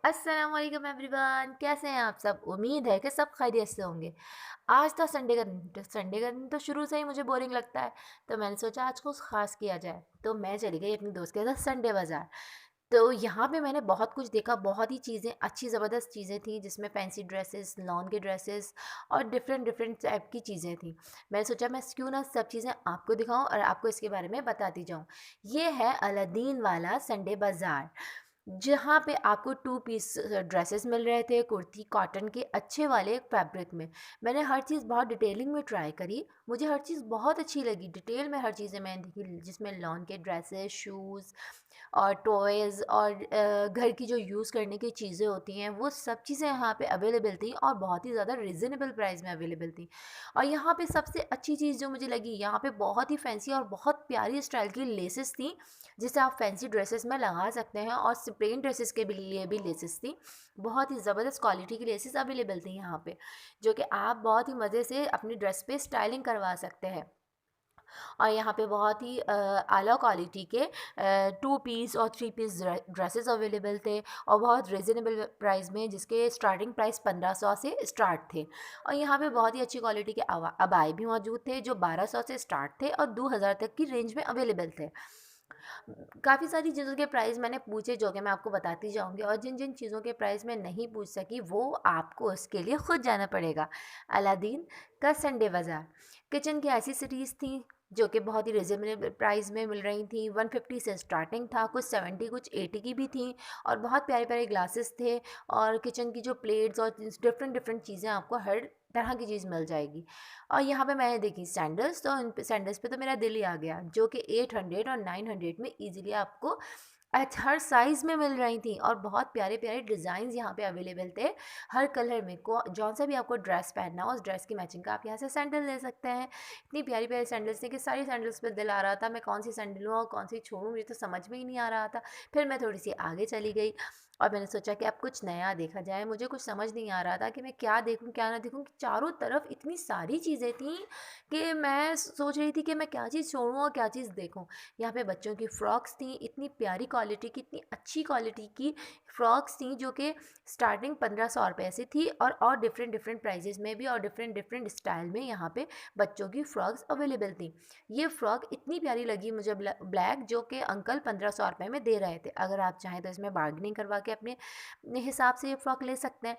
अस्सलाम वालेकुम एवरीवन, कैसे हैं आप सब? उम्मीद है कि सब खैरियत से होंगे। आज था संडे का दिन तो शुरू से ही मुझे बोरिंग लगता है, तो मैंने सोचा आज कुछ ख़ास किया जाए। तो मैं चली गई अपनी दोस्त के साथ संडे बाज़ार। तो यहाँ पे मैंने बहुत कुछ देखा, बहुत ही चीज़ें अच्छी ज़बरदस्त चीज़ें थी जिसमें फैंसी ड्रेसेस, लॉन के ड्रेसेस और डिफरेंट डिफरेंट टाइप की चीज़ें थी। मैंने सोचा मैं क्यों ना सब चीज़ें आपको दिखाऊँ और आपको इसके बारे में बताती जाऊँ। ये है अलादीन वाला संडे बाज़ार। जहाँ पे आपको 2 पीस ड्रेसेस मिल रहे थे, कुर्ती कॉटन के अच्छे वाले फैब्रिक में। मैंने हर चीज़ बहुत डिटेलिंग में ट्राई करी, मुझे हर चीज़ बहुत अच्छी लगी, डिटेल में हर चीज़ें मैंने देखी जिसमें लॉन के ड्रेसेस, शूज़ और टॉयज़ और घर की जो यूज़ करने की चीज़ें होती हैं, वो सब चीज़ें यहाँ पे अवेलेबल थी और बहुत ही ज़्यादा रीज़नेबल प्राइस में अवेलेबल थी। और यहाँ पे सबसे अच्छी चीज़ जो मुझे लगी, यहाँ पे बहुत ही फैंसी और बहुत प्यारी स्टाइल की लेसेस थी, जिसे आप फैंसी ड्रेसेस में लगा सकते हैं और प्लेन ड्रेसेस के भी लिए भी लेसेस थी। बहुत ही ज़बरदस्त क्वालिटी की लेसेस अवेलेबल थी यहाँ पे, जो कि आप बहुत ही मज़े से अपनी ड्रेस पे स्टाइलिंग करवा सकते हैं। और यहाँ पे बहुत ही आला क्वालिटी के 2 पीस और 3 पीस ड्रेसेस अवेलेबल थे और बहुत रीज़नेबल प्राइस में, जिसके स्टार्टिंग प्राइस 1500 से स्टार्ट थे। और यहाँ पे बहुत ही अच्छी क्वालिटी के अबाए भी मौजूद थे जो 1200 से स्टार्ट थे और 2000 तक की रेंज में अवेलेबल थे। काफ़ी सारी चीज़ों के प्राइस मैंने पूछे जो कि मैं आपको बताती जाऊँगी, और जिन जिन चीज़ों के प्राइस मैं नहीं पूछ सकी वो आपको उसके लिए खुद जाना पड़ेगा। अलादीन का संडे बाज़ार। किचन की एक्सेसरीज़ थी जो कि बहुत ही रिजनेबल प्राइस में मिल रही थी। 150 से स्टार्टिंग था, कुछ 70 कुछ 80 की भी थी और बहुत प्यारे प्यारे ग्लासेस थे। और किचन की जो प्लेट्स और डिफरेंट डिफरेंट चीज़ें आपको हर तरह की चीज़ मिल जाएगी। और यहाँ पे मैंने देखी सैंडल्स, तो इन सैंडल्स पे तो मेरा दिल ही आ गया, जो कि 800 और 900 में ईजिली आपको हर साइज़ में मिल रही थी और बहुत प्यारे प्यारे डिज़ाइंस यहाँ पे अवेलेबल थे। हर कलर में को जौन सा भी आपको ड्रेस पहनना हो उस ड्रेस की मैचिंग का आप यहाँ से सैंडल ले सकते हैं। इतनी प्यारी प्यारी सैंडल्स थी कि सारी सैंडल्स पे दिल आ रहा था, मैं कौन सी सैंडल लूँ और कौन सी छोड़ूँ, मुझे तो समझ में ही नहीं आ रहा था। फिर मैं थोड़ी सी आगे चली गई और मैंने सोचा कि अब कुछ नया देखा जाए। मुझे कुछ समझ नहीं आ रहा था कि मैं क्या देखूँ क्या ना देखूँ, कि चारों तरफ इतनी सारी चीज़ें थी कि मैं सोच रही थी कि मैं क्या चीज़ छोड़ूँ और क्या चीज़ देखूँ। यहाँ पे बच्चों की फ़्रॉक्स थी, इतनी प्यारी क्वालिटी की, इतनी अच्छी क्वालिटी की फ़्रॉक्स थी जो कि स्टार्टिंग 1500 रुपए से थी और डिफरेंट डिफरेंट प्राइजेज़ में भी और डिफरेंट डिफरेंट स्टाइल में यहाँ पे बच्चों की फ़्रॉक्स अवेलेबल थी। ये फ़्रॉक इतनी प्यारी लगी मुझे, ब्लैक, जो कि अंकल 1500 रुपए में दे रहे थे। अगर आप चाहें तो इसमें बार्गेनिंग करवा के अपने हिसाब से ये फ़्रॉक ले सकते हैं,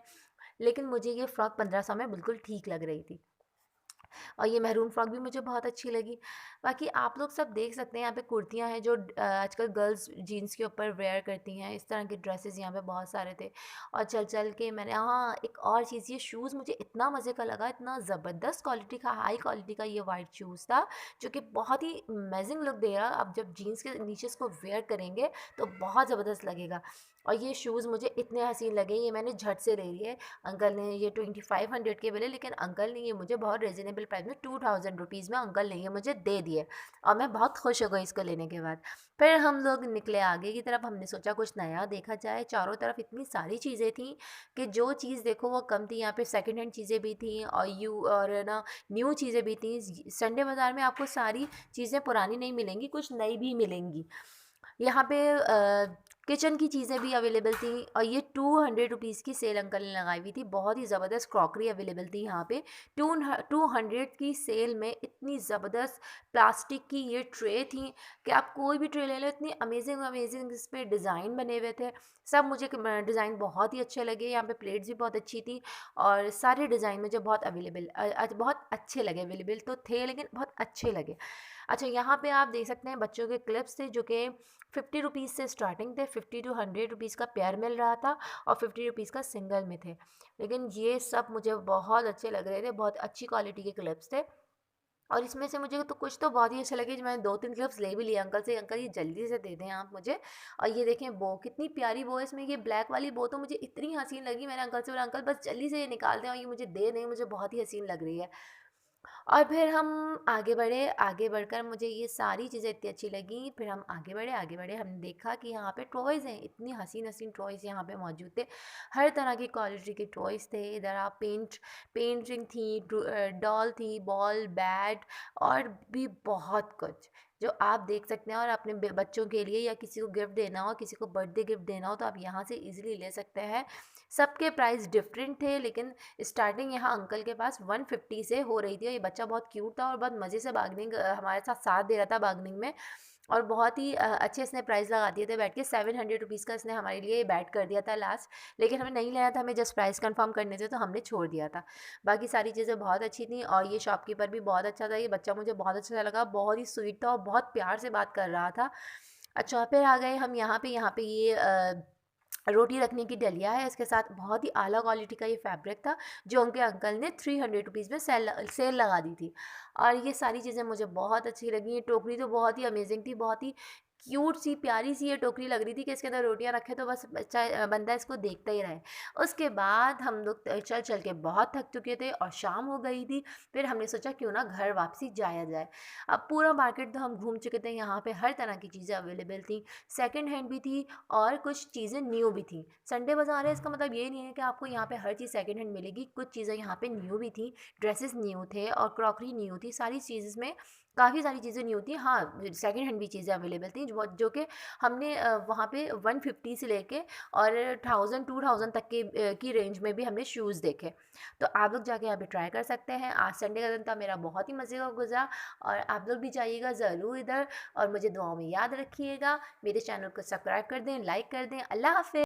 लेकिन मुझे ये फ़्रॉक 1500 में बिल्कुल ठीक लग रही थी। और ये मैरून फ्रॉक भी मुझे बहुत अच्छी लगी। बाकी आप लोग सब देख सकते हैं, यहाँ पे कुर्तियाँ हैं जो आजकल गर्ल्स जीन्स के ऊपर वेयर करती हैं, इस तरह के ड्रेसेस यहाँ पे बहुत सारे थे। और चल चल के मैंने, हाँ, एक और चीज़, ये शूज़ मुझे इतना मज़े का लगा, इतना ज़बरदस्त क्वालिटी का, हाई क्वालिटी का ये वाइट शूज़ था जो कि बहुत ही अमेजिंग लुक दे रहा। आप जब जीन्स के नीचे इसको वेयर करेंगे तो बहुत ज़बरदस्त लगेगा। और ये शूज़ मुझे इतने हसीन लगे, ये मैंने झट से ले लिए। अंकल ने ये 2500 के बोले, लेकिन अंकल ने ये मुझे बहुत रिजनेबल प्राइस में 2000 रुपीज़ में अंकल ने ये मुझे दे दिए और मैं बहुत खुश हो गई इसको लेने के बाद। फिर हम लोग निकले आगे की तरफ, हमने सोचा कुछ नया देखा जाए। चारों तरफ इतनी सारी चीज़ें थी कि जो चीज़ देखो वो कम थी। यहाँ पे सेकंड हैंड चीज़ें भी थी और ना न्यू चीज़ें भी थी। संडे बाज़ार में आपको सारी चीज़ें पुरानी नहीं मिलेंगी, कुछ नई भी मिलेंगी। यहाँ पे किचन की चीज़ें भी अवेलेबल थी और ये 200 रुपीज़ की सेल अंकल ने लगाई हुई थी। बहुत ही ज़बरदस्त क्रॉकरी अवेलेबल थी यहाँ पे। 200 की सेल में इतनी ज़बरदस्त प्लास्टिक की ये ट्रे थी कि आप कोई भी ट्रे ले लो, इतनी अमेजिंग अमेजिंग इस पे डिज़ाइन बने हुए थे। सब मुझे डिज़ाइन बहुत ही अच्छे लगे। यहाँ पे प्लेट्स भी बहुत अच्छी थी और सारे डिज़ाइन मुझे बहुत बहुत अच्छे लगे। अवेलेबल तो थे लेकिन बहुत अच्छे लगे। अच्छा, यहाँ पे आप देख सकते हैं बच्चों के क्लिप्स थे जो कि 50 रुपीज़ से स्टार्टिंग थे। 50 to 100 रुपीज़ का पेयर मिल रहा था और 50 रुपीज़ का सिंगल में थे। लेकिन ये सब मुझे बहुत अच्छे लग रहे थे, बहुत अच्छी क्वालिटी के क्लिप्स थे। और इसमें से मुझे तो कुछ तो बहुत ही अच्छे लगे, जो मैंने 2-3 क्लिप्स ले भी लिए अंकल से। अंकल ये जल्दी से दे दें आप मुझे। और ये देखें बो, कितनी प्यारी बो है इसमें। ये ब्लैक वाली बो तो मुझे इतनी हसीन लगी, मैंने अंकल से बोला अंकल बस जल्दी से ये निकाल दें और ये मुझे दे दें, मुझे बहुत ही हसीन लग रही है। और फिर हम आगे बढ़े, आगे बढ़कर मुझे ये सारी चीज़ें इतनी अच्छी लगी। फिर हम आगे बढ़े, हमने देखा कि यहाँ पे टॉयज़ हैं, इतनी हसीन-हसीन टॉयज़ यहाँ पे मौजूद थे। हर तरह की क्वालिटी के टॉयज़ थे। इधर आप पेंटिंग थी, डॉल थी, बॉल, बैट और भी बहुत कुछ। जो आप देख सकते हैं और अपने बच्चों के लिए या किसी को गिफ्ट देना हो, किसी को बर्थडे गिफ्ट देना हो तो आप यहाँ से इजीली ले सकते हैं। सबके प्राइस डिफरेंट थे, लेकिन स्टार्टिंग यहाँ अंकल के पास 150 से हो रही थी। और ये बच्चा बहुत क्यूट था और बहुत मज़े से बार्गेनिंग हमारे साथ साथ दे रहा था बार्गेनिंग में। और बहुत ही अच्छे इसने प्राइस लगा दिए थे बैठ के। 700 रुपीज़ का इसने हमारे लिए बैट कर दिया था लास्ट। लेकिन हमें नहीं लेना था, हमें जस्ट प्राइस कंफर्म करने थे तो हमने छोड़ दिया था। बाकी सारी चीज़ें बहुत अच्छी थी और ये शॉपकीपर भी बहुत अच्छा था। ये बच्चा मुझे बहुत अच्छा लगा, बहुत ही स्वीट था और बहुत प्यार से बात कर रहा था। अच्छा, फिर आ गए हम यहाँ पे ये रोटी रखने की डलिया है। इसके साथ बहुत ही आला क्वालिटी का ये फैब्रिक था, जो उनके अंकल ने 300 रुपीज़ में सेल लगा दी थी। और ये सारी चीज़ें मुझे बहुत अच्छी लगी। ये टोकरी तो बहुत ही अमेजिंग थी, बहुत ही क्यूट सी प्यारी सी ये टोकरी लग रही थी कि इसके अंदर रोटियां रखे तो बस बच्चा बंदा इसको देखता ही रहे। उसके बाद हम लोग चल चल के बहुत थक चुके थे और शाम हो गई थी। फिर हमने सोचा क्यों ना घर वापसी जाया जाए। अब पूरा मार्केट तो हम घूम चुके थे, यहाँ पे हर तरह की चीज़ें अवेलेबल थी। सेकंड हैंड भी थी और कुछ चीज़ें न्यू भी थी। संडे बाज़ार है, इसका मतलब ये नहीं है कि आपको यहाँ पे हर चीज़ सेकंड हैंड मिलेगी। कुछ चीज़ें यहाँ पे न्यू भी थी, ड्रेसेस न्यू थे और क्रॉकरी न्यू थी। सारी चीज़ में काफ़ी सारी चीज़ें न्यू थी। हाँ, सेकंड हैंड भी चीज़ें अवेलेबल थी जो कि हमने वहाँ पे 150 से लेके और 1000-2000 तक के की रेंज में भी हमने शूज़ देखे। तो आप लोग जाके यहाँ पे ट्राई कर सकते हैं। आज संडे का दिन था, मेरा बहुत ही मज़े का गुज़रा और आप लोग भी जाइएगा ज़रूर इधर और मुझे दुआओं में याद रखिएगा। मेरे चैनल को सब्सक्राइब कर दें, लाइक कर दें। अल्लाह हाफ़िज़।